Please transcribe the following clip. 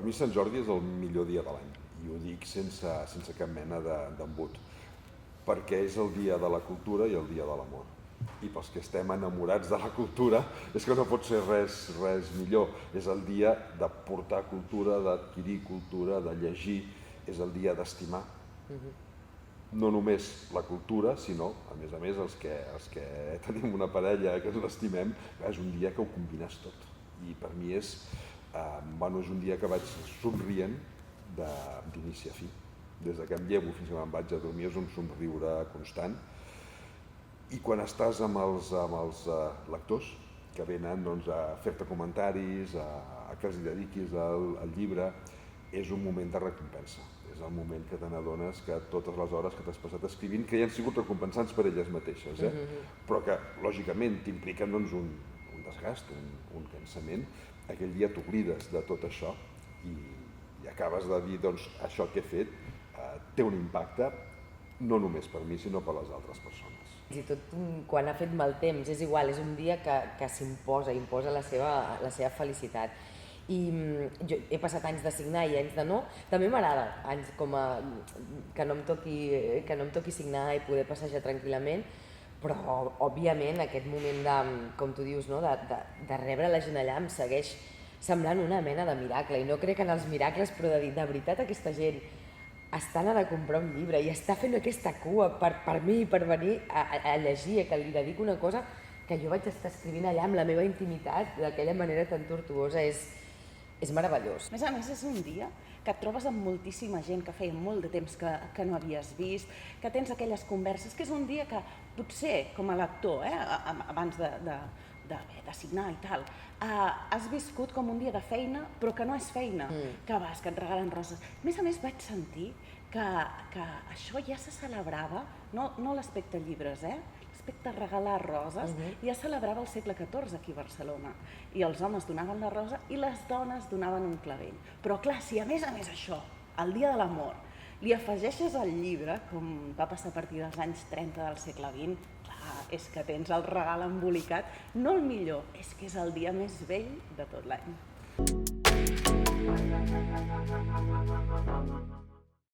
Per mi Sant Jordi és el millor dia de l'any, i ho dic sense cap mena d'embut, perquè és el dia de la cultura i el dia de l'amor. I pels que estem enamorats de la cultura, és que no pot ser res millor. És el dia de portar cultura, d'adquirir cultura, de llegir, és el dia d'estimar. No només la cultura, sinó, a més, els que tenim una parella que ens l'estimem, és un dia que ho combines tot. I per mi és un dia que vaig somrient d'inici a fi. Des que em llevo fins que me'n vaig a dormir és un somriure constant. I quan estàs amb els lectors que venen a fer-te comentaris, a que els dediquis el llibre, és un moment de recompensa. És el moment que te n'adones que totes les hores que t'has passat escrivint, que ja han sigut recompensants per elles mateixes, però que lògicament t'impliquen un desgast, un cansament, aquell dia t'oblides de tot això i acabes de dir això que he fet té un impacte no només per mi sinó per les altres persones. I tot quan ha fet mal temps, és igual, és un dia que imposa la seva felicitat. I jo he passat anys de signar i anys de no, també m'agrada anys com que no em toqui signar i poder passejar tranquil·lament, però òbviament aquest moment com tu dius, de rebre la gent allà em segueix semblant una mena de miracle, i no crec en els miracles, però de veritat aquesta gent està anant a comprar un llibre i està fent aquesta cua per mi, per venir a llegir, que li dedico una cosa que jo vaig estar escrivint allà amb la meva intimitat d'aquella manera tan tortuosa, és meravellós. A més, és un dia que et trobes amb moltíssima gent que feia molt de temps que no havies vist, que tens aquelles converses, que és un dia que potser, com a lector, abans de signar i tal, has viscut com un dia de feina, però que no és feina, que vas, que et regalen roses. A més, vaig sentir que això ja se celebrava, no l'aspecte llibres, l'aspecte regalar roses, ja celebrava el segle XIV aquí a Barcelona. I els homes donaven la rosa i les dones donaven un clavell. Però clar, si a més això, el dia de l'amor, li afegeixes al llibre, com va passar a partir dels anys 30 del segle XX, és que tens el regal embolicat, no el millor, és que és el dia més vell de tot l'any.